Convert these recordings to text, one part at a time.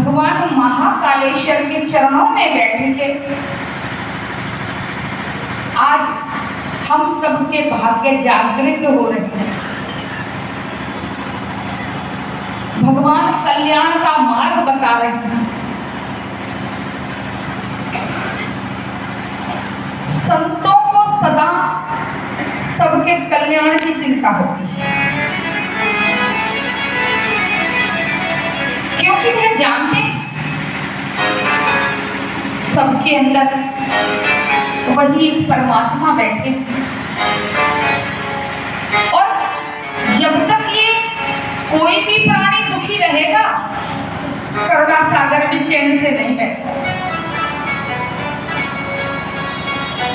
भगवान महाकालेश्वर के चरणों में बैठ के आज हम सबके भाग्य जागृत हो रहे हैं। भगवान कल्याण का मार्ग बता रहे हैं। संतों को सदा सबके कल्याण की चिंता होती है, क्योंकि वह जानते सबके अंदर वही परमात्मा बैठे, और जब तक ये कोई भी प्राणी दुखी रहेगा करुणा सागर में चैन से नहीं बैठ सकता।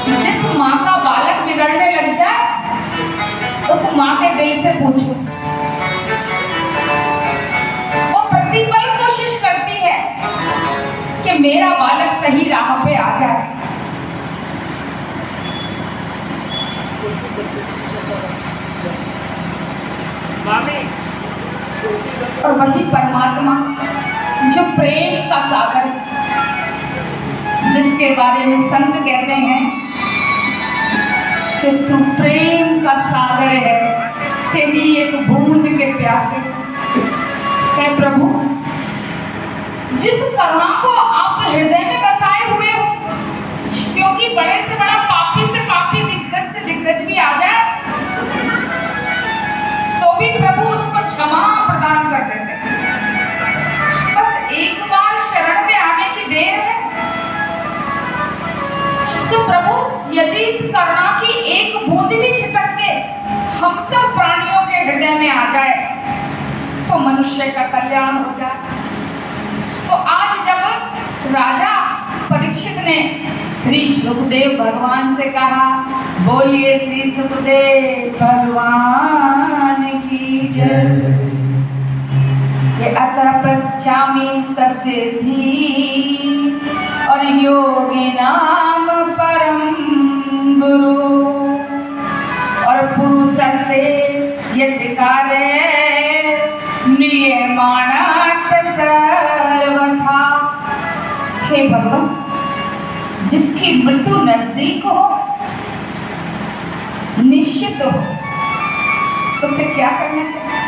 जिस माँ का बालक बिगड़ने लग जाए उस माँ के दिल से पूछो, वो प्रतिपल कोशिश करती है कि मेरा बालक सही राह पे आ जाए। और वही परमात्मा जो प्रेम का सागर, जिसके बारे में संत कहते हैं कि तू प्रेम का सागर है, तेरी एक बूंद के प्यासे है प्रभु। जिस करुणा को आप हृदय में बसाए हुए हो, क्योंकि बड़े से बड़ा पापी से पापी, दिग्गज से दिग्गज भी आ जाए तो भी प्रभु उसको क्षमा प्रदान कर देते हैं। बस एक बार शरण में आने की देर है। सो प्रभु यदि इस करुणा की एक बूंद भी छिटक के हम सब प्राणियों के हृदय में आ जाए तो मनुष्य का कल्याण हो जाए। तो आज जब राजा परीक्षित ने श्री सुखदेव भगवान से कहा, बोलिए श्री सुखदेव भगवान की जय। ये अतः पृच्छामि ससिद्धि और योगी नाम परम गुरु, और पुरुष से यतिकारे नियमानस सर्वथा। हे भगवान, जिसकी मृत्यु नजदीक हो, निश्चित हो, उसे क्या करना चाहिए?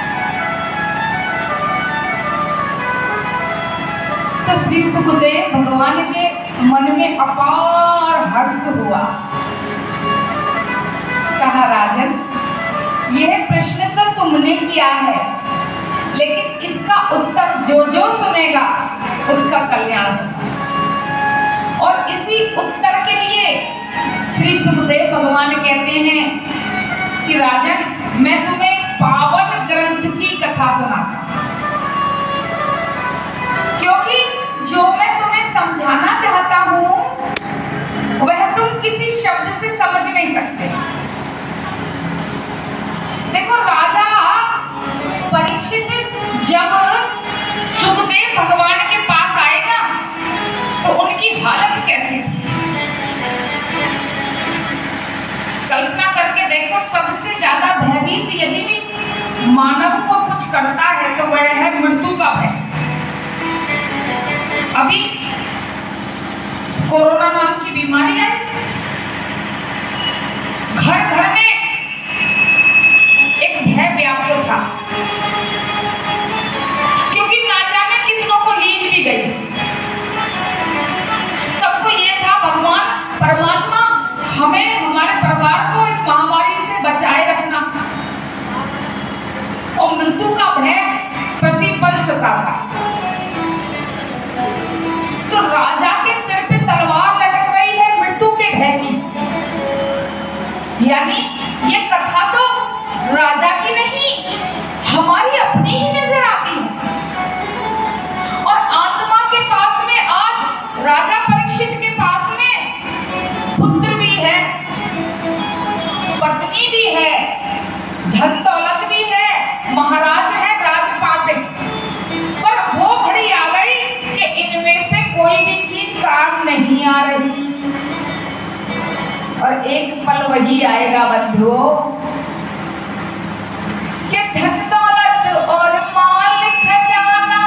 तो श्री सुखदेव भगवान के मन में अपार हर्ष हुआ। कहा, राजन, यह प्रश्न तो तुमने किया है, लेकिन इसका उत्तर जो जो सुनेगा उसका कल्याण होगा। और इसी उत्तर के लिए श्री सुखदेव भगवान कहते हैं कि राजन, मैं तुम्हें एक पावन ग्रंथ की कथा सुनाता हूं, क्योंकि जो मैं तुम्हें समझाना चाहता हूं वह तुम किसी शब्द से समझ नहीं सकते। देखो, राजा परीक्षित जब सुखदेव भगवान के पास आए ना तो उनकी हालत कैसी थी कल्पना करके देखो। सबसे ज्यादा भयभीत यदि भी मानव को कुछ करता है तो वह है मृत्यु का भय। अभी कोरोना नाम की बीमारी आई, घर घर में एक भय व्याप्त था, क्योंकि ना जाने कितनों को लीन भी गई। सबको ये था, भगवान परमात्मा हमें, हमारे परिवार को इस महामारी से बचाए रखना। और मृत्यु का भय प्रतिपल सता था। तो राजा के सिर पे तलवार लटक रही है मृत्यु के भय की। यानी ये कथा तो राजा की नहीं, हमारी अपनी ही नजर आती है। और आत्मा के पास में आज राजा परीक्षित के पास में पुत्र भी है, पत्नी भी है, धन दौलत भी है, महाराज है, राजपाट है, पर वो घड़ी आ गई कि इनमें से कोई भी चीज काम नहीं आ रही। और एक पल वही आएगा बंधुओं कि धन दौलत और माल खजाना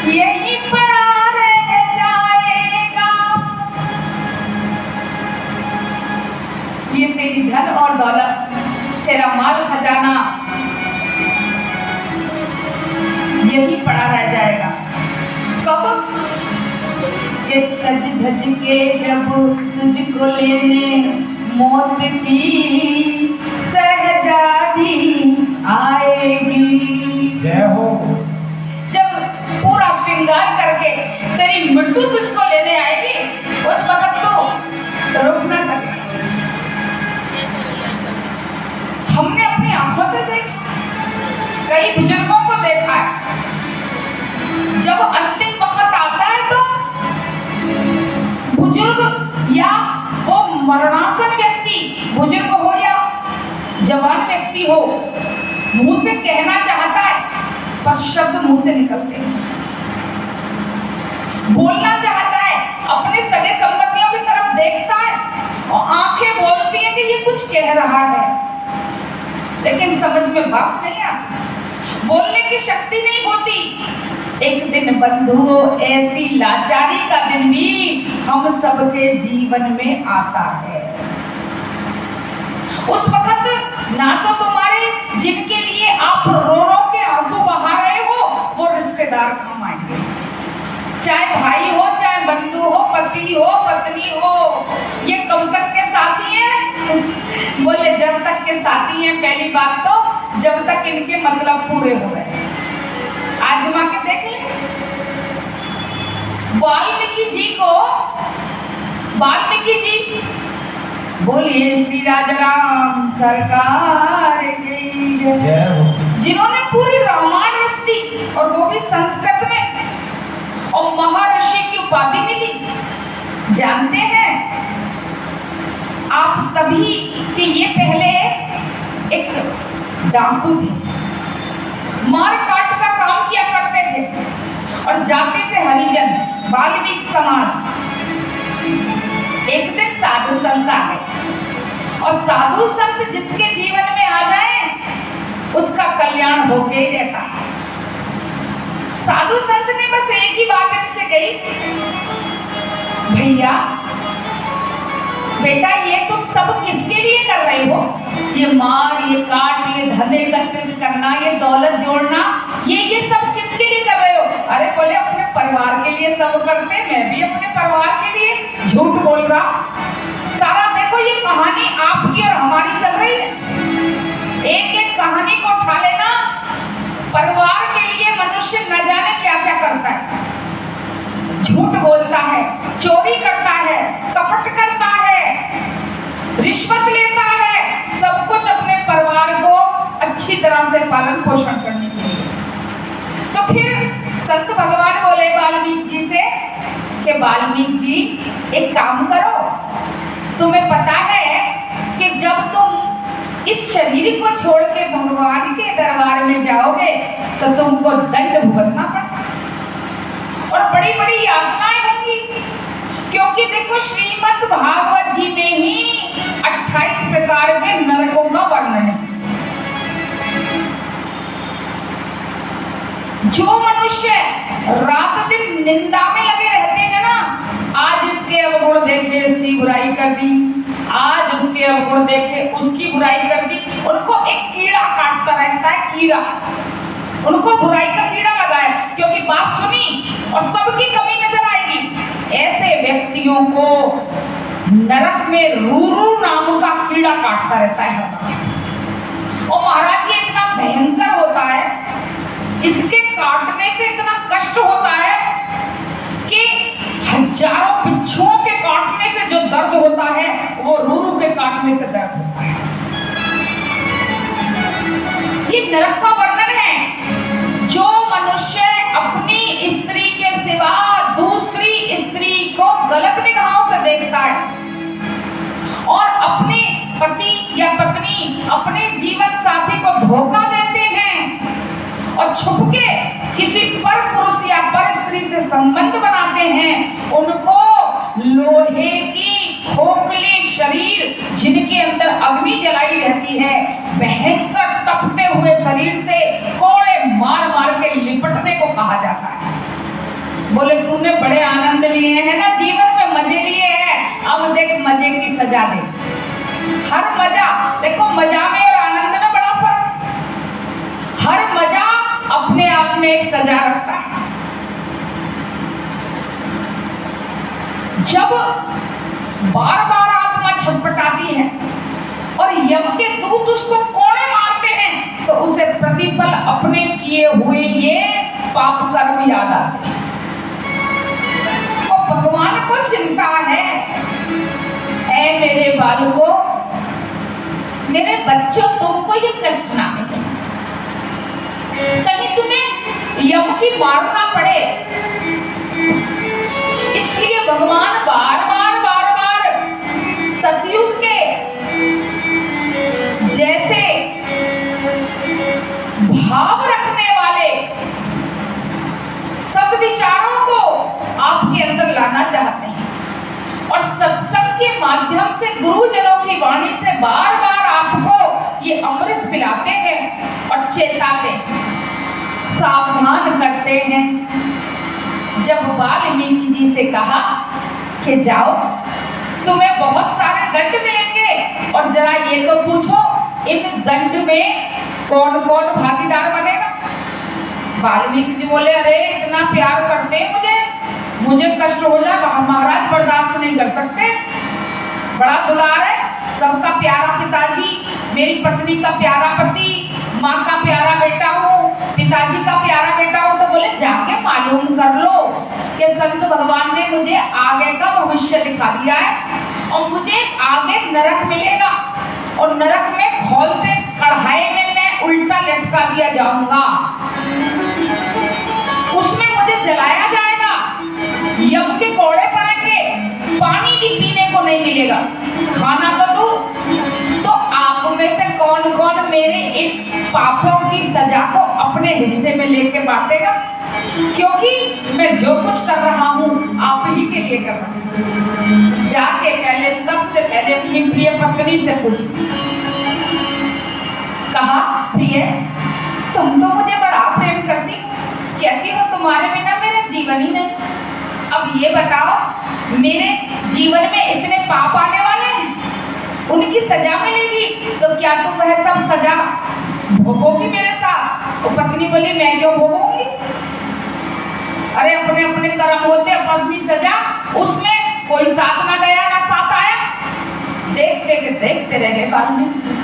यहीं पर यही पड़ा रह जाएगा। कब के सज धज के जब तुझको लेने मौत की सहजादी आएगी। जय हो। जब पूरा श्रृंगार करके तेरी मृत्यु तुझको लेने आएगी, उस वक्त तो रुक न सके। हमने अपनी आंखों से देखा, कई बुजुर्गों को देखा है, जब अंतिम वक्त आता है तो बुजुर्ग या वो मरणासन व्यक्ति, बुजुर्ग हो या जवान व्यक्ति हो, मुंह से कहना चाहता है पर शब्द मुंह से निकलते हैं। बोलना चाहता है, अपने सगे संबंधियों की तरफ देखता है और आंखें बोलती हैं कि ये कुछ कह रहा है, लेकिन समझ में बात नहीं आती, बोलने की शक्ति नहीं होती। एक दिन बंधुओं, ऐसी लाचारी का दिन भी हम सबके जीवन में आता है। उस वक्त ना तो तुम्हारे जिनके लिए आप रो रो के आंसू बहा रहे हो वो रिश्तेदार काम आएंगे, चाहे भाई हो, चाहे बंधु हो, पति हो, पत्नी हो। ये कब तक के साथी हैं? बोले जब तक के साथी हैं। पहली बात तो जब तक इनके मतलब पूरे हो रहे। आजमा के देख ले। वाल्मीकि जी बोलिए श्री राम सरकार की जय, जिन्होंने पूरी रामायण रच दी और वो भी संस्कृत में, और महर्षि की उपाधि मिली। जानते हैं आप सभी कि ये पहले एक डाकू थे, मार काट का काम किया करते थे, और जाति से हरिजन, वाल्मीकि समाज। एक दिन साधु संत आ गए, और साधु संत जिसके जीवन में आ जाए उसका कल्याण होके ही रहता है। साधु संत ने बस एक ही बात इनसे कही, भैया बेटा ये तुम सब किसके लिए कर रहे हो? ये मार, ये काट, ये धन एकत्रित करना, ये दौलत जोड़ना, ये सब किसके लिए कर रहे हो? अरे बोले अपने परिवार के लिए सब करते, मैं भी अपने परिवार के लिए। झूठ बोल रहा। सारा देखो ये कहानी आपकी और हमारी चल रही है। एक एक कहानी को उठा लेना। परिवार के लिए मनुष्य न जाने क्या क्या करता है, झूठ बोलता है, चोरी करता है, कपट करता है, रिश्वत लेता है, सब कुछ अपने परिवार को अच्छी तरह से पालन पोषण करने के लिए। तो फिर संत भगवान बोले वाल्मीकि जी से कि वाल्मीकि जी एक काम करो, तुम्हें पता है कि जब तुम इस शरीर को छोड़ के भगवान के दरबार में जाओगे तो तुमको दंड भुगतना पड़ेगा और बड़ी बड़ी यातनाएं होंगी, क्योंकि देखो श्रीमद् भागवत जी में ही 28 प्रकार के नरकों का वर्णन है। जो मनुष्य रात दिन निंदा में लगे रहते हैं ना, आज इसके अवगुण देखे इसकी बुराई कर दी, आज उसके अवगुण देखे उसकी बुराई कर दी, उनको एक कीड़ा काटता रहता है, कीड़ा, उनको बुराई का कीड़ा लगा है, क्योंकि बात सुनी और सबकी कमी नजर आएगी। ऐसे व्यक्तियों को नरक में रूरू नाम का कीड़ा काटता रहता है। और महाराज ये इतना भयंकर होता है, इसके काटने से इतना कष्ट होता है कि हजारों बिच्छुओं के काटने से जो दर्द होता है वो रूरू के काटने से दर्द होता है। ये नरक का वर्णन है। जो मनुष्य अपनी स्त्री के सिवा दूसरी स्त्री को गलत निगाहों से देखता है और अपने पति या पत्नी, अपने जीवन साथी को धोखा देते हैं और छुपके किसी पर पुरुष या पर स्त्री से संबंध बनाते हैं, उनको लोहे की खोखली शरीर जिनके अंदर अग्नि जलाई रहती है, भयंकर तपते हुए शरीर से कोड़े मार मार के लिपटने को कहा जाता है। बोले तूने बड़े आनंद लिए हैं ना, जीवन में मजे लिए हैं, अब देख मजे की सजा दे। हर मजा देखो, मजा में और आनंद में बड़ा फर्क। हर मजा अपने अपने आप में एक सजा रखता है। जब बार बार आत्मा छटपटाती है और यम के दूत उसको कोड़े मारते हैं, तो उसे प्रतिपल अपने किए हुए ये पाप कर्म याद आते हैं। और भगवान को चिंता है, ऐ मेरे बालकों, मेरे बच्चों, तुमको ये कष्ट ना मिले, कहीं तुम्हें यम की मार ना पड़े। इसलिए भगवान बार बार सतयुग के जैसे भाव रखने वाले सद्विचारों को आपके अंदर लाना चाहते हैं और सत्संग के माध्यम से गुरुजनों की वाणी से बार बार आपको ये अमृत पिलाते हैं और चेताते हैं, सावधान करते हैं। जब वाल्मीकि जी से कहा कि जाओ, तुम्हें बहुत सारे दंड मिलेंगे और जरा ये तो पूछो, इन दंड में कौन कौन भागीदार बनेगा। वाल्मीकि जी बोले, अरे इतना प्यार करते हैं मुझे कष्ट हो जाए, महाराज बर्दाश्त नहीं कर सकते, बड़ा दुलार है, सबका प्यारा पिताजी, मेरी पत्नी का प्यारा पति, माँ का प्यारा बेटा हूँ, पिताजी का प्यारा बेटा हूँ। तो बोले, जाके मालूम कर लो कि संत भगवान ने मुझे आगे का भविष्य दिखा दिया है और मुझे आगे नरक मिलेगा और नरक में खौलते कढ़ाई में मैं उल्टा लटका दिया जाऊंगा, उसमें मुझे जलाया जाएगा, यम के कोड़े पड़ेंगे, पानी भी पीने को नहीं मिलेगा, खाना तो दूं। तो आप में से कौन कौन मेरे इन पापों की सजा को अपने हिस्से में लेके बांटेगा, क्योंकि मैं जो कुछ कर रहा हूँ आप ही के लिए कर रहा हूँ। जाके पहले सबसे पहले अपनी प्रिय पत्नी से पूछी, कहा, प्रिय, तुम तो मुझे बड़ा प्रेम करती, कहती हो तुम्हारे बिना मेरा जीवन ही नहीं। अब ये बताओ, मेरे जीवन में इतने पाप आने वाले हैं, उनकी सजा मिलेगी, तो क्या तुम वह सब सजा भोगोगी मेरे साथ? तो पत्नी बोली, मैं क्यों भोगूंगी? अरे अपने अपने कर्म होते, अपनी सजा, उसमें कोई साथ ना गया ना साथ आया। देखते रह गए। वाल्मीकि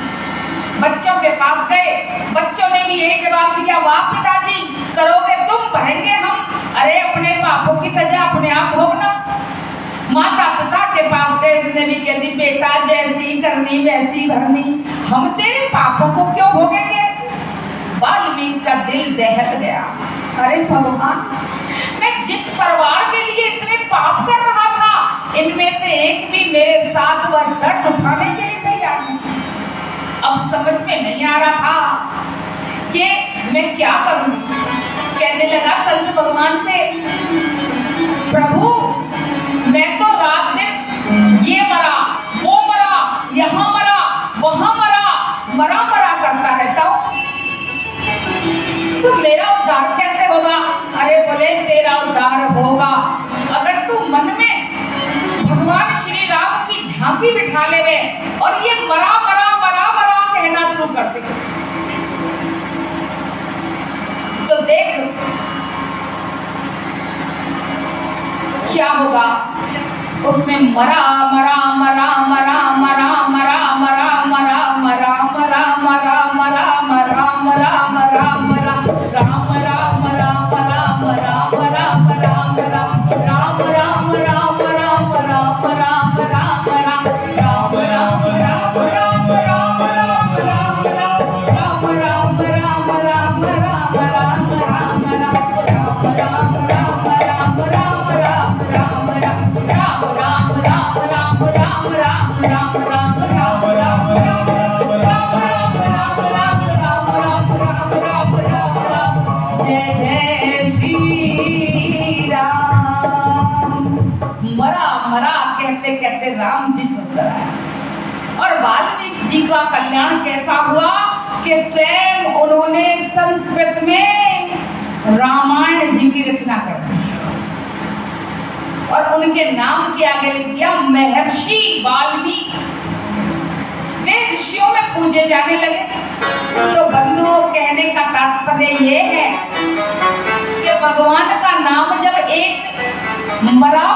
बच्चों के पास गए, बच्चों ने भी यही जवाब दिया, वाह पिताजी, करोगे तुम, भरेंगे हम। अरे अपने पापों की सजा अपने आप भोगना। माता पिता के पास गए, उसने भी कह दी, बेटा जैसी करनी वैसी भरनी, हम तेरे पापों को क्यों भोगेंगे? वाल्मीकि का दिल दहल गया। अरे भगवान, मैं जिस परिवार के लिए इतने पाप कर रहा था, इनमें से एक भी मेरे साथ वह दर्द उठाने के लिए तैयार नहीं। अब समझ में नहीं आ रहा था कि मैं क्या करूं। कहने लगा संत भगवान से, प्रभु मैं तो रात दिन ये मरा, वो मरा, यहाँ मरा, वहां मरा करता रहता हूँ, तो मेरा उद्धार कैसे होगा? अरे बोले, तेरा उद्धार होगा अगर तू मन में भगवान श्री राम की झांकी बिठा ले और ये मरा कहना शुरू कर दे। तो देख क्या होगा। उसने मरा कहते राम जी को कराया। और वाल्मीकि जी का कल्याण कैसा हुआ कि स्वयं उन्होंने संस्कृत में रामायण जी की रचना कर दी और उनके नाम के आगे लिख दिया महर्षि वाल्मीकि। वे ऋषियों में पूजे जाने लगे। तो बंधुओं कहने का तात्पर्य ये है कि भगवान का नाम जब एक मरा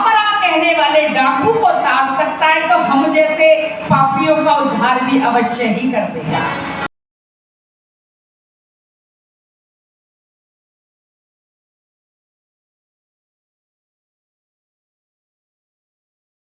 कहने वाले डाकू को ताड़ सकता है तो हम जैसे पापियों का उद्धार भी अवश्य ही कर देगा।